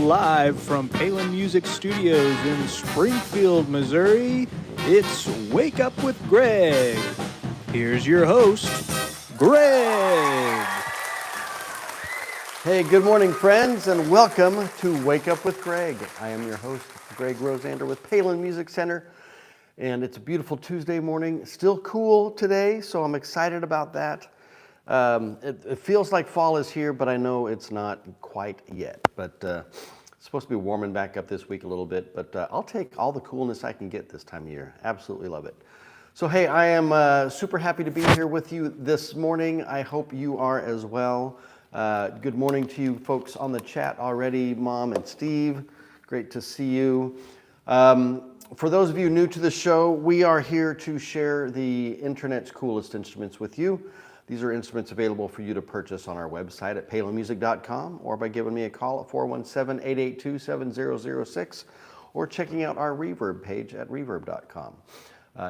live from Palin Music Studios in Springfield, Missouri. It's Wake Up with Greg. Here's your host, Greg. Hey, good morning, friends, and welcome to Wake Up with Greg. I am your host, Greg Rosander with Palin Music Center, and it's a beautiful Tuesday morning. Still cool today, so I'm excited about that. It feels like fall is here, but I know it's not quite yet. But it's supposed to be warming back up this week a little bit, but I'll take all the coolness I can get this time of year. Absolutely love it. So hey, I am super happy to be here with you this morning. I hope you are as well. Good morning to you folks on the chat already, Mom and Steve. Great to see you. For those of you new to the show, we are here to share the internet's coolest instruments with you. These are instruments available for you to purchase on our website at palinmusic.com or by giving me a call at 417-882-7006 or checking out our Reverb page at reverb.com.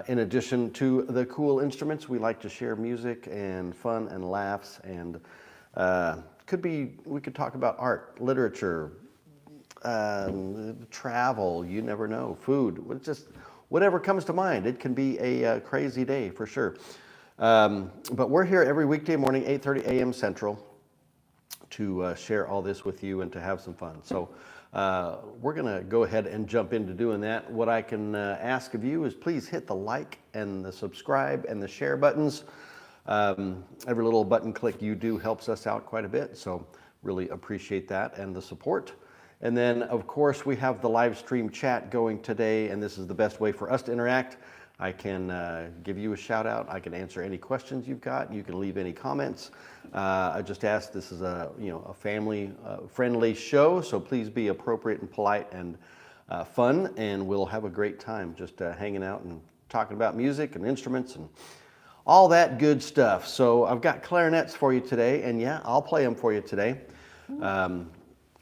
In addition to the cool instruments, we like to share music and fun and laughs, and we could talk about art, literature, travel, you never know, food, just whatever comes to mind. It can be a crazy day for sure. But we're here every weekday morning, 8:30 a.m. Central, to share all this with you and to have some fun. So we're going to go ahead and jump into doing that. What I can ask of you is please hit the like and the subscribe and the share buttons. Every little button click you do helps us out quite a bit, so really appreciate that and the support. And then, of course, we have the live stream chat going today, and this is the best way for us to interact. I can give you a shout out. I can answer any questions you've got. You can leave any comments. I just ask, this is a family friendly show, so please be appropriate and polite and fun, and we'll have a great time just hanging out and talking about music and instruments and all that good stuff. So I've got clarinets for you today, and yeah, I'll play them for you today.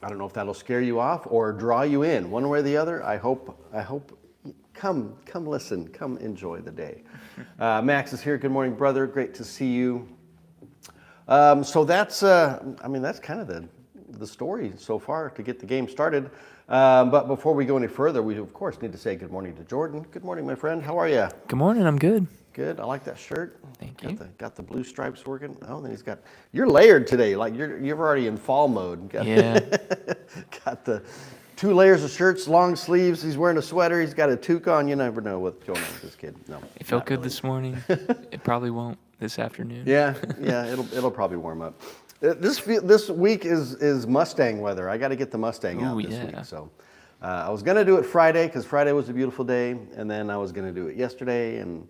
I don't know if that'll scare you off or draw you in one way or the other. I hope. Come listen, come enjoy the day. Max is here. Good morning, brother. Great to see you. So that's kind of the story so far to get the game started. But before we go any further, we of course need to say good morning to Jordan. Good morning, my friend. How are you? Good morning. I'm good. Good. I like that shirt. Thank you. Got the blue stripes working. Oh, then you're layered today. Like you're already in fall mode. Yeah. Got the 2 layers of shirts, long sleeves. He's wearing a sweater. He's got a toque on. You never know what's going on with this kid. No. It felt good really. This morning. It probably won't this afternoon. Yeah. It'll probably warm up. This week is Mustang weather. I got to get the Mustang out this week. So I was gonna do it Friday because Friday was a beautiful day, and then I was gonna do it yesterday, and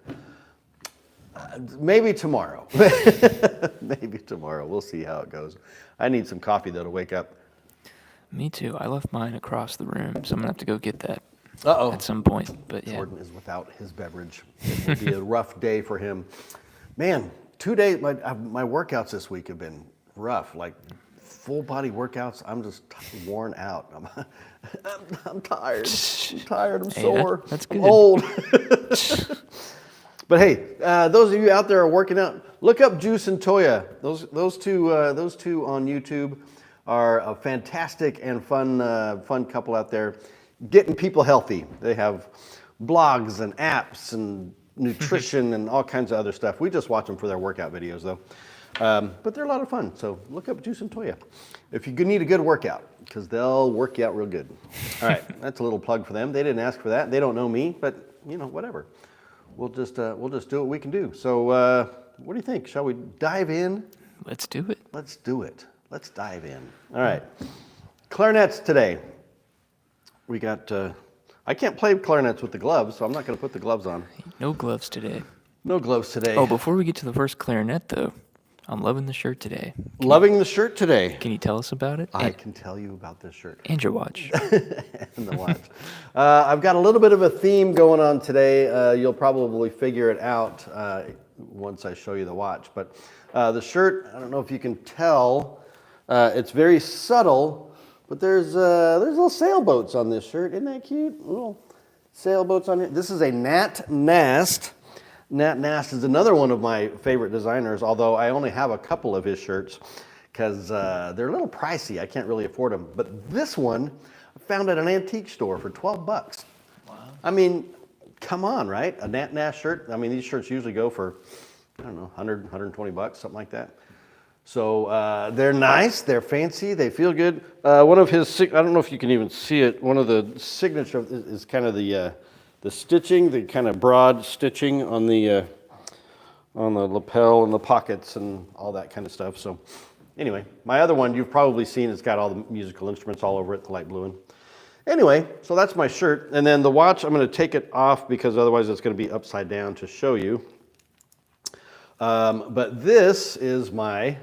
maybe tomorrow. Maybe tomorrow. We'll see how it goes. I need some coffee though to wake up. Me too. I left mine across the room, so I'm gonna have to go get that at some point. But yeah. Jordan is without his beverage. It will be a rough day for him. Man, 2 days. My workouts this week have been rough. Like full body workouts. I'm just worn out. I'm tired. I'm tired. I'm sore. That's good. I'm old. But hey, those of you out there are working out, look up Juice and Toya. Those two on YouTube are a fantastic and fun couple out there getting people healthy. They have blogs and apps and nutrition and all kinds of other stuff. We just watch them for their workout videos though. But they're a lot of fun. So look up Juice and Toya if you need a good workout, because they'll work you out real good. All right, that's a little plug for them. They didn't ask for that. They don't know me, but whatever. We'll just do what we can do. So what do you think? Shall we dive in? Let's do it. Let's do it. Let's dive in. All right. Clarinets today. We got, I can't play clarinets with the gloves, so I'm not going to put the gloves on. No gloves today. No gloves today. Oh, before we get to the first clarinet, though, I'm loving the shirt today. Loving the shirt today. Can you tell us about it? I can tell you about this shirt. And your watch. And the watch. I've got a little bit of a theme going on today. You'll probably figure it out once I show you the watch. But the shirt, I don't know if you can tell, it's very subtle, but there's little sailboats on this shirt. Isn't that cute? Little sailboats on it. This is a Nat Nast. Nat Nast is another one of my favorite designers, although I only have a couple of his shirts. because they're a little pricey. I can't really afford them. But this one I found at an antique store for 12 bucks. Wow. I mean, come on, right? A Nat Nash shirt. I mean, these shirts usually go for, I don't know, 100, 120 bucks, something like that. So they're nice, they're fancy, they feel good. One of his, I don't know if you can even see it, one of the signature is kind of the stitching, the kind of broad stitching on the lapel and the pockets and all that kind of stuff. So anyway, my other one you've probably seen, it's got all the musical instruments all over it, the light blue one. Anyway, so that's my shirt. And then the watch, I'm going to take it off because otherwise it's going to be upside down to show you. But this is my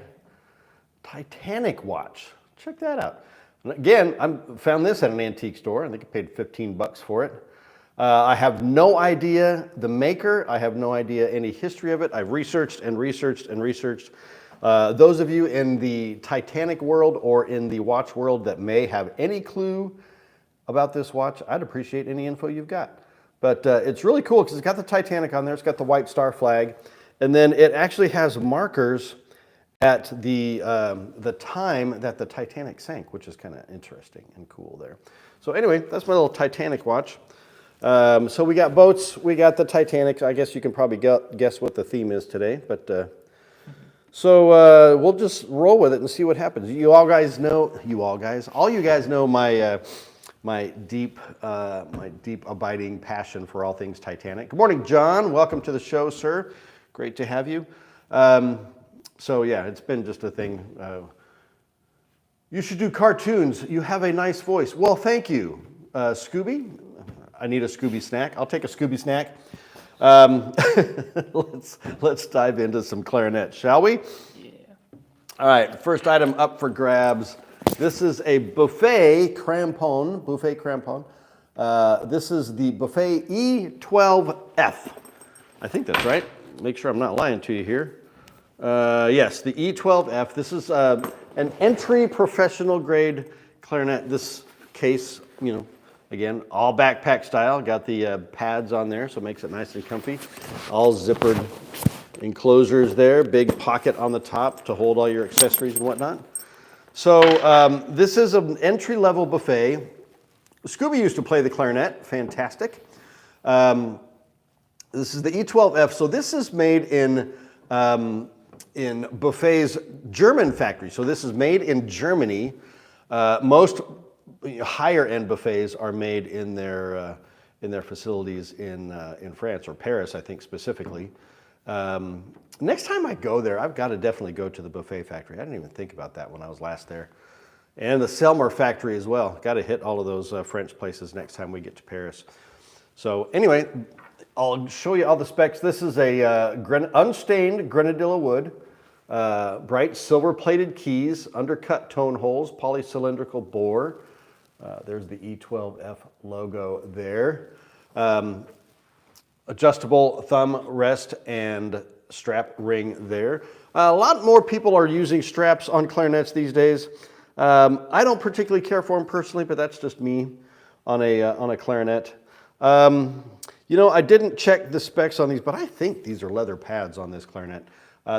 Titanic watch. Check that out. And again, I found this at an antique store. I think I paid 15 bucks for it. I have no idea the maker. I have no idea any history of it. I've researched and researched and researched. Those of you in the Titanic world or in the watch world that may have any clue about this watch, I'd appreciate any info you've got. But it's really cool because it's got the Titanic on there. It's got the White Star flag. And then it actually has markers at the time that the Titanic sank, which is kind of interesting and cool there. So anyway, that's my little Titanic watch. So we got boats, we got the Titanic. I guess you can probably guess what the theme is today. But so we'll just roll with it and see what happens. All you guys know my deep abiding passion for all things Titanic. Good morning, John. Welcome to the show, sir. Great to have you. So yeah, it's been just a thing. You should do cartoons. You have a nice voice. Well, thank you. Scooby? I need a Scooby snack. I'll take a Scooby snack. Let's dive into some clarinet, shall we? Yeah. All right, first item up for grabs. This is a Buffet Crampon. This is the Buffet E12F. I think that's right. Make sure I'm not lying to you here. Yes, the E12F. This is an entry professional grade clarinet. This case, again, all backpack style. Got the pads on there, so it makes it nice and comfy. All zippered enclosures there. Big pocket on the top to hold all your accessories and whatnot. So this is an entry-level Buffet. Scooby used to play the clarinet. Fantastic. This is the E12F. So this is made in Buffet's German factory. So this is made in Germany. Most higher-end buffets are made in their facilities in France or Paris, I think specifically. Next time I go there, I've got to definitely go to the Buffet factory. I didn't even think about that when I was last there. And the Selmer factory as well. Got to hit all of those French places next time we get to Paris. So anyway, I'll show you all the specs. This is a unstained Grenadilla wood, bright silver-plated keys, undercut tone holes, polycylindrical bore. There's the E12F logo there. Adjustable thumb rest and strap ring there. A lot more people are using straps on clarinets these days. I don't particularly care for them personally, but that's just me on a clarinet. I didn't check the specs on these, but I think these are leather pads on this clarinet.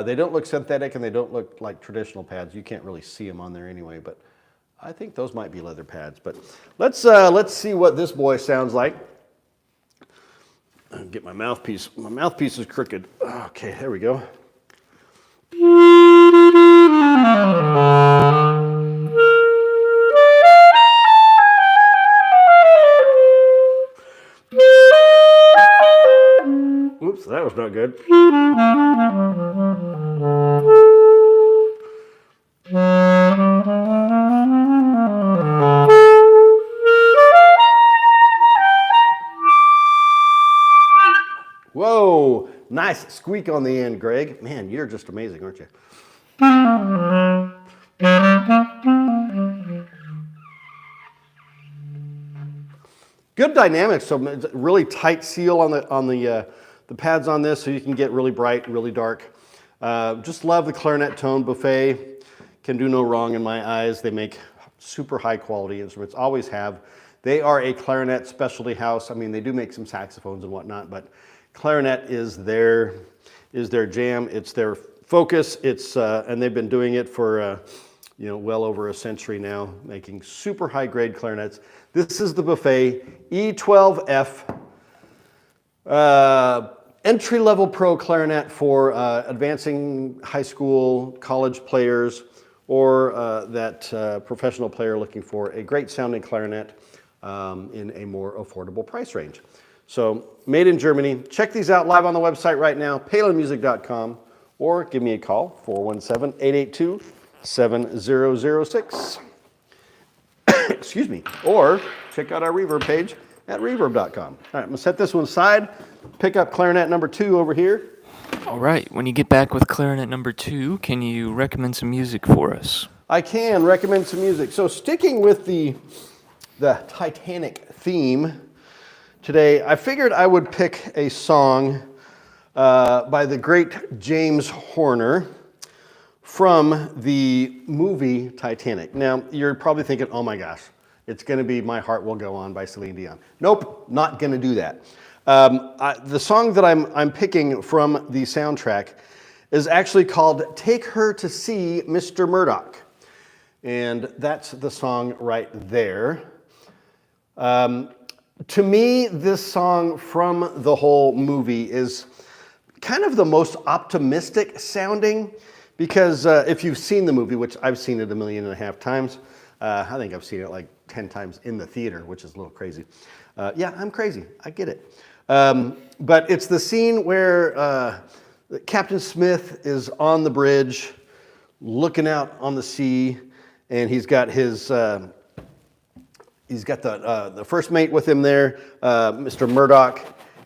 They don't look synthetic and they don't look like traditional pads. You can't really see them on there anyway, but I think those might be leather pads. But let's see what this boy sounds like. Get my mouthpiece. My mouthpiece is crooked. Okay, there we go. Oops, that was not good. Whoa, nice squeak on the end, Greg. Man, you're just amazing, aren't you? Good dynamics, so really tight seal on the pads on this, so you can get really bright, really dark. Just love the clarinet tone. Buffet can do no wrong in my eyes. They make super high quality instruments, always have. They are a clarinet specialty house. I mean, they do make some saxophones and whatnot, but clarinet is their jam. It's their focus. It's and they've been doing it for well over a century now, making super high grade clarinets. This is the Buffet E12F entry level pro clarinet for advancing high school, college players, or that professional player looking for a great sounding clarinet in a more affordable price range. So, made in Germany. Check these out live on the website right now, palinmusic.com, or give me a call, 417-882-7006. Excuse me. Or check out our reverb page at reverb.com. All right, I'm going to set this one aside, pick up clarinet number 2 over here. All right, when you get back with clarinet number 2, can you recommend some music for us? I can recommend some music. So sticking with the Titanic theme today, I figured I would pick a song by the great James Horner from the movie Titanic. Now, you're probably thinking, oh my gosh, it's going to be My Heart Will Go On by Celine Dion. Nope, not going to do that. The song that I'm picking from the soundtrack is actually called Take Her to See Mr. Murdoch. And that's the song right there. To me, this song from the whole movie is kind of the most optimistic sounding, because if you've seen the movie, which I've seen it 1.5 million times, I think I've seen it like 10 times in the theater, which is a little crazy. Yeah, I'm crazy. I get it. But it's the scene where Captain Smith is on the bridge, looking out on the sea, and he's got the first mate with him there, Mr. Murdoch,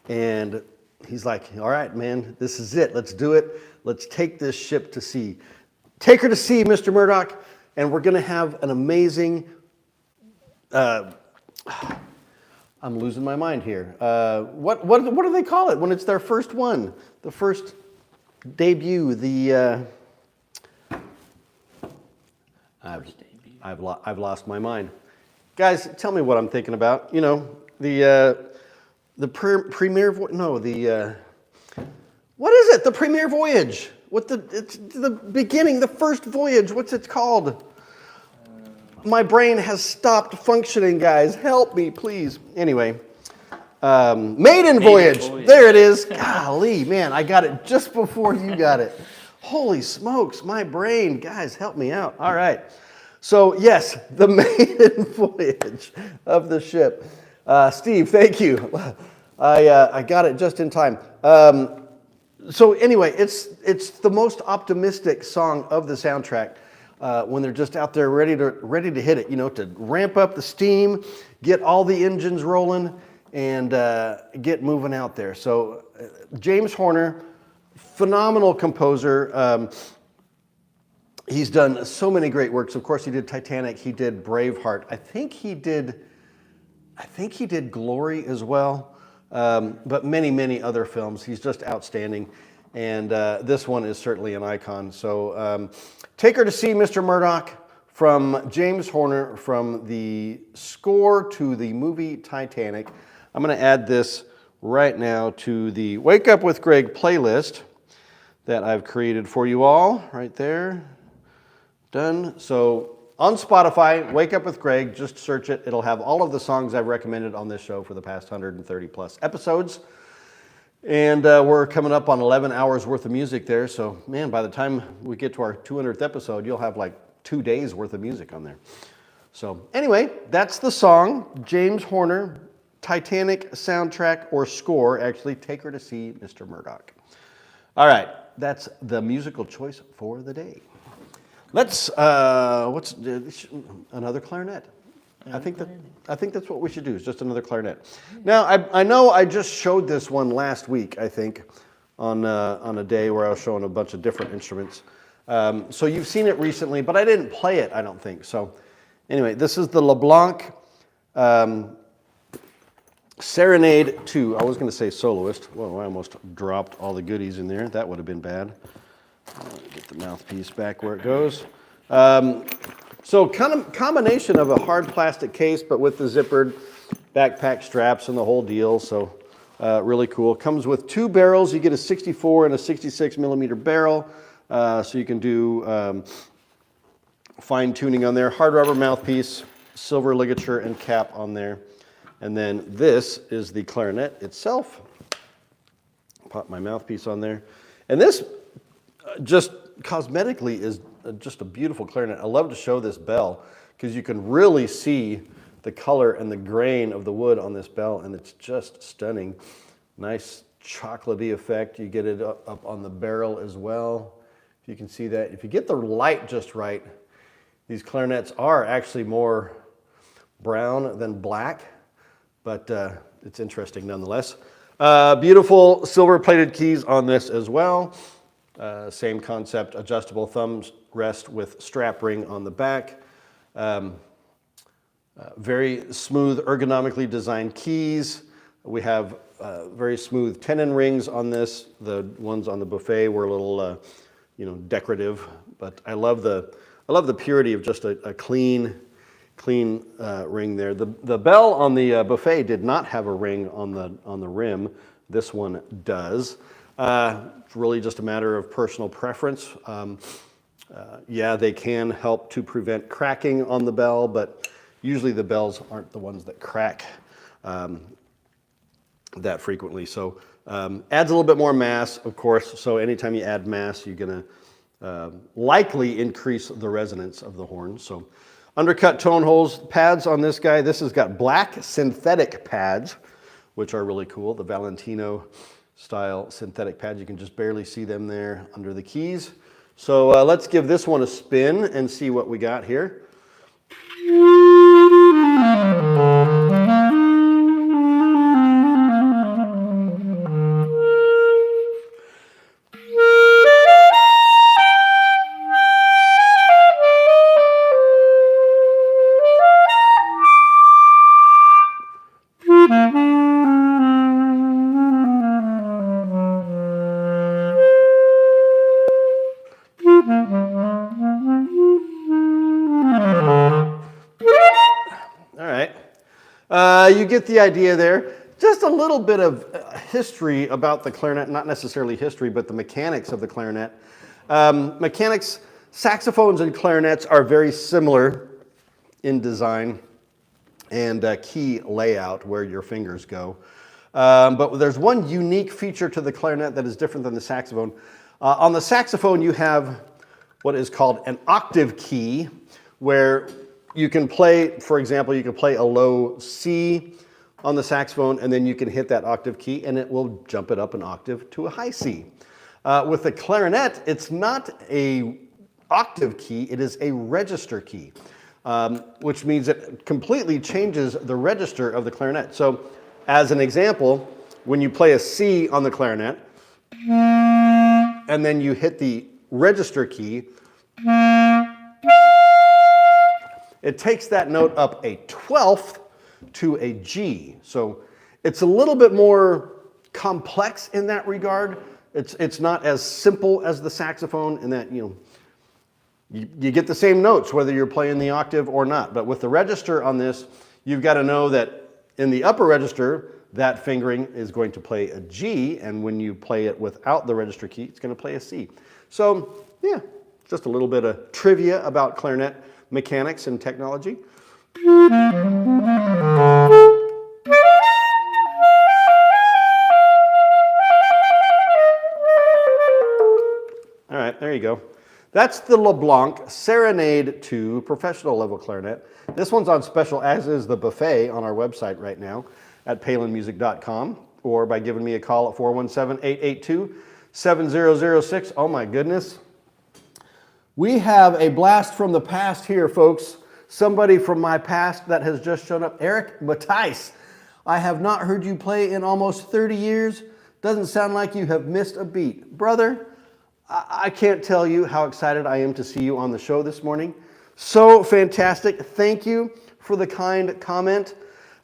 and he's like, all right, man, this is it. Let's do it. Let's take this ship to sea. Take her to sea, Mr. Murdoch, and we're going to have an amazing... I'm losing my mind here. What do they call it when it's their first one? The first debut. I've lost my mind. Guys, tell me what I'm thinking about. You know, the premiere. What is it? The premiere voyage. It's the beginning, the first voyage. What's it called? My brain has stopped functioning, guys. Help me, please. Anyway, maiden voyage. There it is. Golly, man, I got it just before you got it. Holy smokes, my brain. Guys, help me out. All right. So, yes, the maiden voyage of the ship. Steve, thank you. I got it just in time. So anyway, it's the most optimistic song of the soundtrack. When they're just out there ready to hit it, to ramp up the steam, get all the engines rolling, and get moving out there. So James Horner, phenomenal composer. He's done so many great works. Of course, he did Titanic. He did Braveheart. I think he did Glory as well. But many, many other films. He's just outstanding. And this one is certainly an icon. So Take Her to See Mr. Murdoch from James Horner from the score to the movie Titanic. I'm going to add this right now to the Wake Up with Greg playlist that I've created for you all. Right there. Done. So on Spotify, Wake Up with Greg, just search it. It'll have all of the songs I've recommended on this show for the past 130 plus episodes. And we're coming up on 11 hours worth of music there. So, man, by the time we get to our 200th episode, you'll have like 2 days worth of music on there. So, anyway, that's the song. James Horner, Titanic soundtrack or score, actually, Take Her to See Mr. Murdoch. All right, that's the musical choice for the day. Let's, another clarinet. I think that's what we should do, is just another clarinet. Now, I know I just showed this one last week, I think, on a day where I was showing a bunch of different instruments. So you've seen it recently, but I didn't play it, I don't think. So anyway, this is the LeBlanc Serenade 2. I was going to say soloist. Whoa, I almost dropped all the goodies in there. That would have been bad. Get the mouthpiece back where it goes. So kind of combination of a hard plastic case, but with the zippered backpack straps and the whole deal. So really cool. Comes with 2 barrels. You get a 64 and a 66 millimeter barrel. So you can do fine tuning on there. Hard rubber mouthpiece, silver ligature and cap on there. And then this is the clarinet itself. Pop my mouthpiece on there. And this just cosmetically is just a beautiful clarinet. I love to show this bell because you can really see the color and the grain of the wood on this bell, and it's just stunning. Nice chocolatey effect. You get it up on the barrel as well. If you can see that. If you get the light just right, these clarinets are actually more brown than black, but it's interesting nonetheless. Beautiful silver plated keys on this as well. Same concept, adjustable thumb rest with strap ring on the back. Very smooth, ergonomically designed keys. We have very smooth tenon rings on this. The ones on the buffet were a little, decorative, but I love the purity of just a clean ring there. The bell on the buffet did not have a ring on the rim. This one does. It's really just a matter of personal preference. Yeah, they can help to prevent cracking on the bell, but usually the bells aren't the ones that crack that frequently. So adds a little bit more mass, of course. So anytime you add mass, you're going to likely increase the resonance of the horn. So undercut tone holes, pads on this guy. This has got black synthetic pads, which are really cool. The Valentino style synthetic pads. You can just barely see them there under the keys. So let's give this one a spin and see what we got here. You get the idea there. Just a little bit of history about the clarinet, not necessarily history, but the mechanics of the clarinet. Mechanics, saxophones and clarinets are very similar in design and key layout where your fingers go. But there's one unique feature to the clarinet that is different than the saxophone. On the saxophone, you have what is called an octave key, where you can play, for example, you can play a low C on the saxophone, and then you can hit that octave key, and it will jump it up an octave to a high C. With the clarinet, it's not a octave key, it is a register key, which means it completely changes the register of the clarinet. So, as an example, when you play a C on the clarinet, and then you hit the register key, it takes that note up a 12th to a G. So it's a little bit more complex in that regard. It's not as simple as the saxophone in that, you get the same notes whether you're playing the octave or not. But with the register on this, you've got to know that in the upper register, that fingering is going to play a G, and when you play it without the register key, it's going to play a C. So yeah, just a little bit of trivia about clarinet mechanics and technology. All right, there you go. That's the LeBlanc Serenade 2 professional level clarinet. This one's on special, as is the buffet, on our website right now at palinmusic.com, or by giving me a call at 417-882-7006. Oh my goodness. We have a blast from the past here, folks. Somebody from my past that has just shown up. Eric Matthijs. I have not heard you play in almost 30 years. Doesn't sound like you have missed a beat. Brother, I can't tell you how excited I am to see you on the show this morning. So fantastic. Thank you for the kind comment.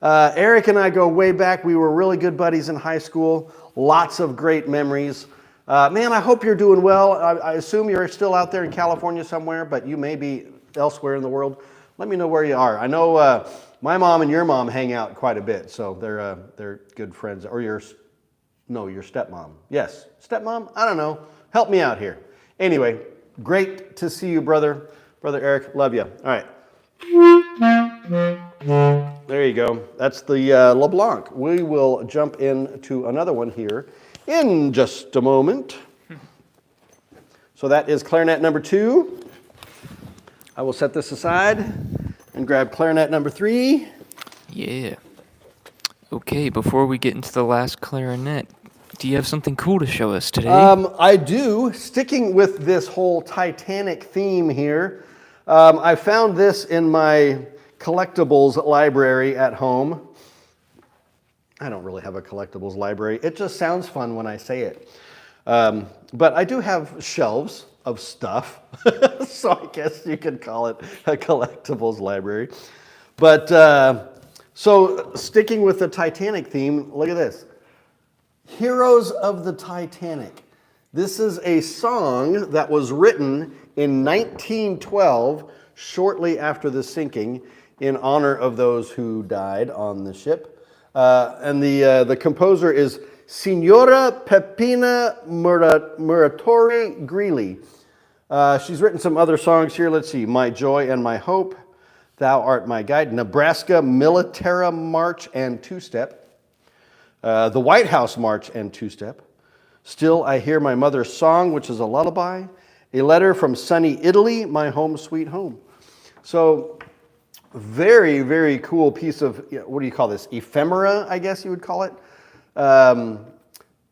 Eric and I go way back. We were really good buddies in high school. Lots of great memories. Man, I hope you're doing well. I assume you're still out there in California somewhere, but you may be elsewhere in the world. Let me know where you are. I know my mom and your mom hang out quite a bit, so they're good friends. Or your stepmom. Yes, stepmom? I don't know. Help me out here. Anyway, great to see you, brother. Brother Eric, love you. All right. There you go. That's the LeBlanc. We will jump into another one here in just a moment. So that is clarinet number 2. I will set this aside and grab clarinet number 3. Yeah. Okay, before we get into the last clarinet, do you have something cool to show us today? I do. Sticking with this whole Titanic theme here, I found this in my collectibles library at home. I don't really have a collectibles library. It just sounds fun when I say it. But I do have shelves of stuff, so I guess you could call it a collectibles library. But so sticking with the Titanic theme, look at this. Heroes of the Titanic. This is a song that was written in 1912, shortly after the sinking, in honor of those who died on the ship. And the composer is Signora Peppina Muratori Greeley. She's written some other songs here. Let's see. My Joy and My Hope, Thou Art My Guide, Nebraska Military March and Two-Step, the White House March and Two-Step, Still I Hear My Mother's Song, which is a lullaby, A Letter from Sunny Italy, My Home Sweet Home. So very, very cool piece of, what do you call this, ephemera, I guess you would call it.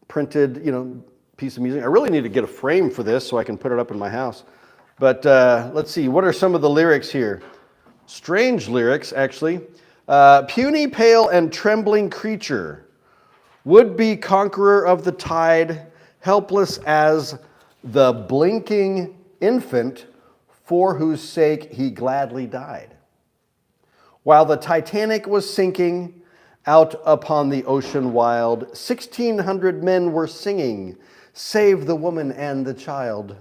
Printed, piece of music. I really need to get a frame for this so I can put it up in my house. But let's see, what are some of the lyrics here? Strange lyrics, actually. Puny, pale, and trembling creature, would-be conqueror of the tide, helpless as the blinking infant for whose sake he gladly died. While the Titanic was sinking out upon the ocean wild, 1,600 men were singing, save the woman and the child.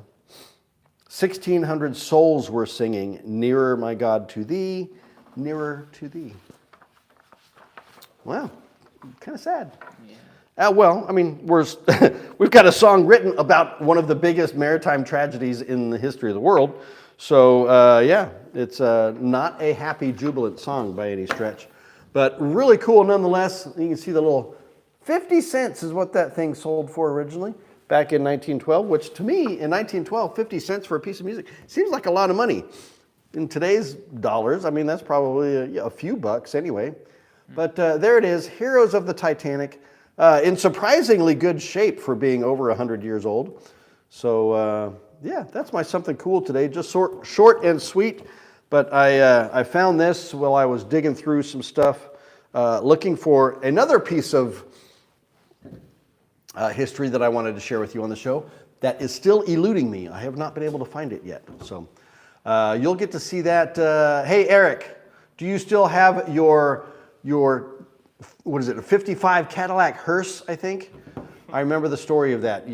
1,600 souls were singing, nearer, my God, to thee, nearer to thee. Wow, kind of sad. Yeah. We've got a song written about one of the biggest maritime tragedies in the history of the world. So, it's not a happy, jubilant song by any stretch. But really cool nonetheless. You can see the little 50 cents is what that thing sold for originally back in 1912, which to me, in 1912, 50 cents for a piece of music seems like a lot of money. In today's dollars, that's probably a few bucks anyway. But there it is, Heroes of the Titanic, in surprisingly good shape for being over 100 years old. So, that's my something cool today, just short and sweet. But I found this while I was digging through some stuff, looking for another piece of history that I wanted to share with you on the show that is still eluding me. I have not been able to find it yet. So you'll get to see that. Hey, Eric, do you still have your what is it, a 55 Cadillac hearse, I think? I remember the story of that.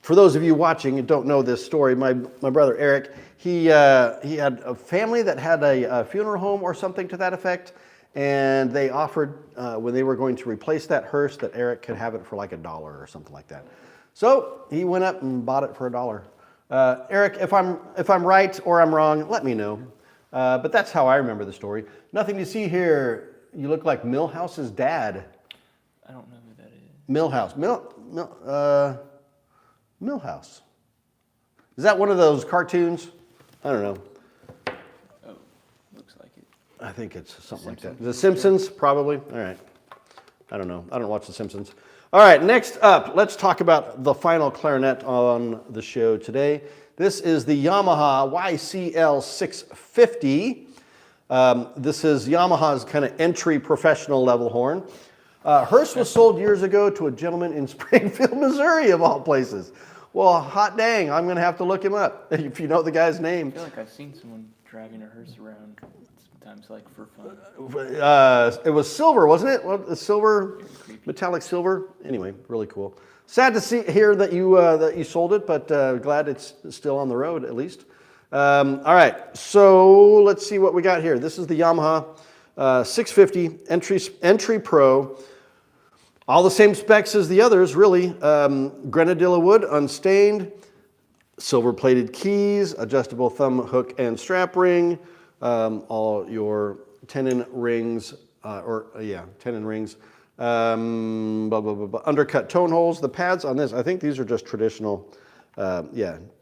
For those of you watching and don't know this story, my brother Eric, he had a family that had a funeral home or something to that effect, and they offered, when they were going to replace that hearse, that Eric could have it for like $1 or something like that. So he went up and bought it for $1. Eric, if I'm right or I'm wrong, let me know. But that's how I remember the story. Nothing to see here. You look like Milhouse's dad. I don't know who that is. Milhouse. Milhouse. Is that one of those cartoons? I don't know. Oh, looks like it. I think it's something like that. The Simpsons, probably. All right. I don't know. I don't watch The Simpsons. All right, next up, let's talk about the final clarinet on the show today. This is the Yamaha YCL 650. This is Yamaha's kind of entry professional level horn. Hearst was sold years ago to a gentleman in Springfield, Missouri, of all places. Well, hot dang, I'm going to have to look him up if you know the guy's name. I feel like I've seen someone driving a hearse around sometimes, like for fun. It was silver, wasn't it? Well, silver, metallic silver. Anyway, really cool. Sad to hear that you sold it, but glad it's still on the road at least. All right, so let's see what we got here. This is the Yamaha 650 Entry Pro. All the same specs as the others, really. Grenadilla wood, unstained, silver-plated keys, adjustable thumb hook and strap ring, all your tenon rings, tenon rings, undercut tone holes. The pads on this, I think these are just traditional,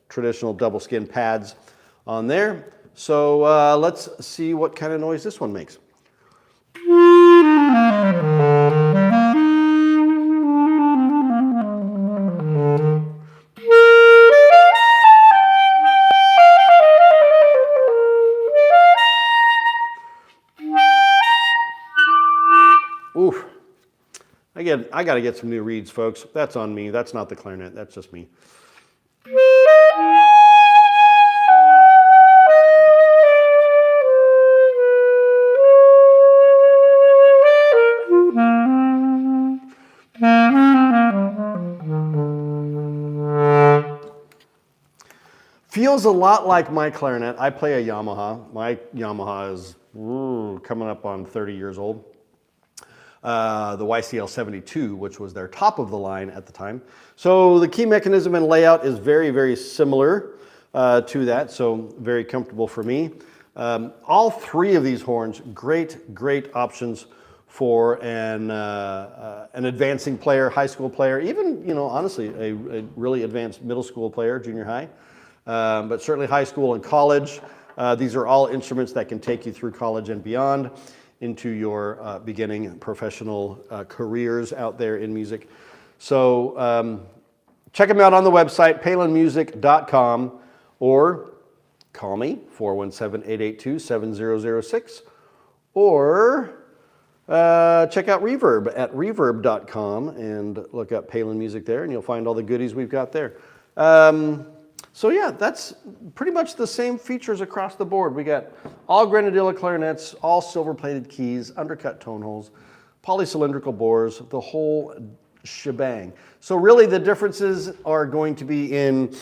traditional double skin pads on there. So let's see what kind of noise this one makes. Oof. Again, I got to get some new reeds, folks. That's on me. That's not the clarinet. That's just me. Feels a lot like my clarinet. I play a Yamaha. My Yamaha is coming up on 30 years old. The YCL 72, which was their top of the line at the time. So the key mechanism and layout is very, very similar to that, so very comfortable for me. All three of these horns, great options for an advancing player, high school player, even, honestly, a really advanced middle school player, junior high, but certainly high school and college. These are all instruments that can take you through college and beyond into your beginning professional careers out there in music. So check them out on the website, palinmusic.com, or call me, 417-882-7006, or check out Reverb at reverb.com and look up Palin Music there, and you'll find all the goodies we've got there. So yeah, that's pretty much the same features across the board. We got all Grenadilla clarinets, all silver-plated keys, undercut tone holes, polycylindrical bores, the whole shebang. So really the differences are going to be in,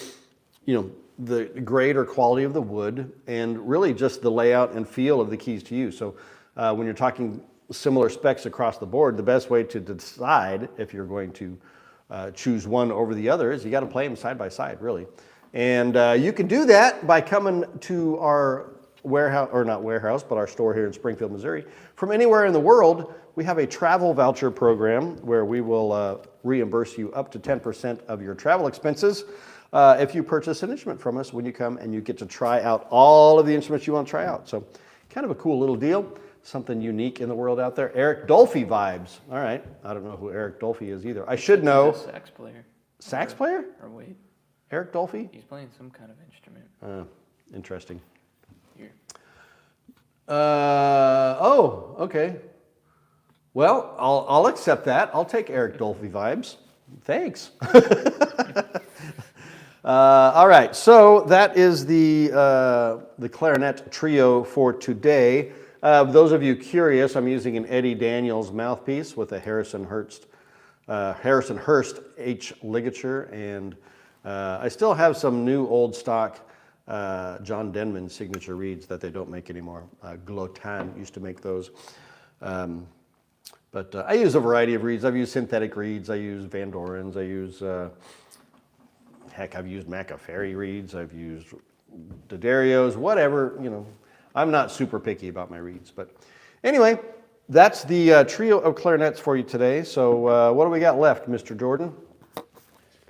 the grade or quality of the wood, and really just the layout and feel of the keys to use. So when you're talking similar specs across the board, the best way to decide if you're going to choose one over the other is you got to play them side by side, really. And you can do that by coming to our warehouse, or not warehouse, but our store here in Springfield, Missouri. From anywhere in the world, we have a travel voucher program where we will reimburse you up to 10% of your travel expenses if you purchase an instrument from us when you come, and you get to try out all of the instruments you want to try out. So kind of a cool little deal, something unique in the world out there. Eric Dolphy vibes. All right, I don't know who Eric Dolphy is either. I should know. He's a sax player. Sax player? Or wait. Eric Dolphy? He's playing some kind of instrument. Interesting. Here. Okay. Well, I'll accept that. I'll take Eric Dolphy vibes. Thanks. All right, so that is the clarinet trio for today. Those of you curious, I'm using an Eddie Daniels mouthpiece with a Harrison Hurst H ligature, and I still have some new old stock John Denman signature reeds that they don't make anymore. Glotan used to make those. But I use a variety of reeds. I've used synthetic reeds. I use Van Dorens. I use, I've used Macaferri reeds. I've used D'Addarios, whatever, I'm not super picky about my reeds. But anyway, that's the trio of clarinets for you today. So what do we got left, Mr. Jordan?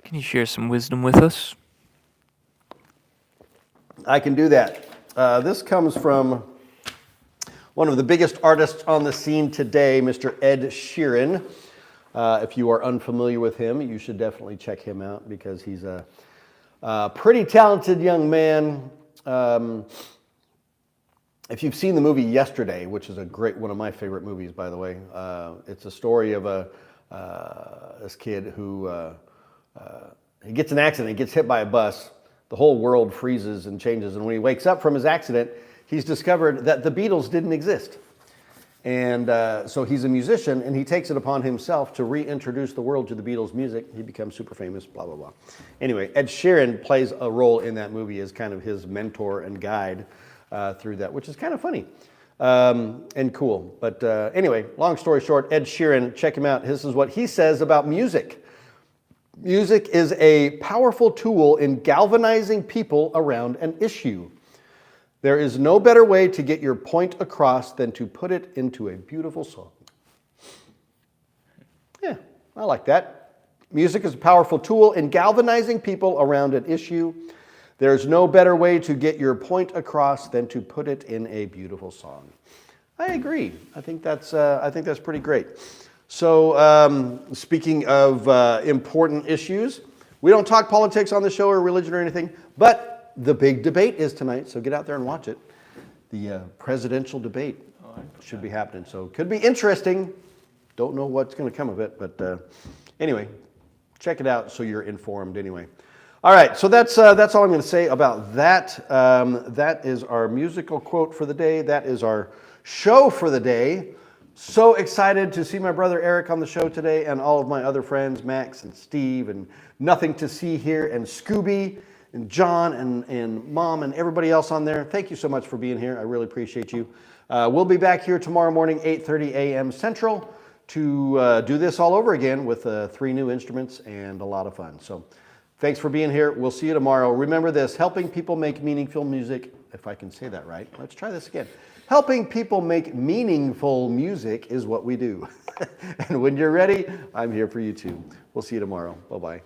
Can you share some wisdom with us? I can do that. This comes from one of the biggest artists on the scene today, Mr. Ed Sheeran. If you are unfamiliar with him, you should definitely check him out because he's a pretty talented young man. If you've seen the movie Yesterday, which is one of my favorite movies, by the way, it's a story of this kid who he gets in an accident, he gets hit by a bus, the whole world freezes and changes, and when he wakes up from his accident, he's discovered that the Beatles didn't exist. And so he's a musician, and he takes it upon himself to reintroduce the world to the Beatles' music. He becomes super famous, blah, blah, blah. Anyway, Ed Sheeran plays a role in that movie as kind of his mentor and guide through that, which is kind of funny. and cool. But anyway, long story short, Ed Sheeran, check him out. This is what he says about music. Music is a powerful tool in galvanizing people around an issue. There is no better way to get your point across than to put it into a beautiful song. Yeah, I like that. Music is a powerful tool in galvanizing people around an issue. There's no better way to get your point across than to put it in a beautiful song. I agree. I think that's pretty great. So speaking of important issues, we don't talk politics on the show or religion or anything, but the big debate is tonight, so get out there and watch it. The presidential debate should be happening, so it could be interesting. Don't know what's going to come of it, but anyway, check it out so you're informed anyway. All right, so that's all I'm going to say about that. That is our musical quote for the day. That is our show for the day. So excited to see my brother Eric on the show today and all of my other friends, Max and Steve and Nothing to See Here and Scooby and John and Mom and everybody else on there. Thank you so much for being here. I really appreciate you. We'll be back here tomorrow morning, 8:30 a.m. Central, to do this all over again with 3 new instruments and a lot of fun. So thanks for being here. We'll see you tomorrow. Remember this, helping people make meaningful music, if I can say that right. Let's try this again. Helping people make meaningful music is what we do. And when you're ready, I'm here for you too. We'll see you tomorrow. Bye-bye.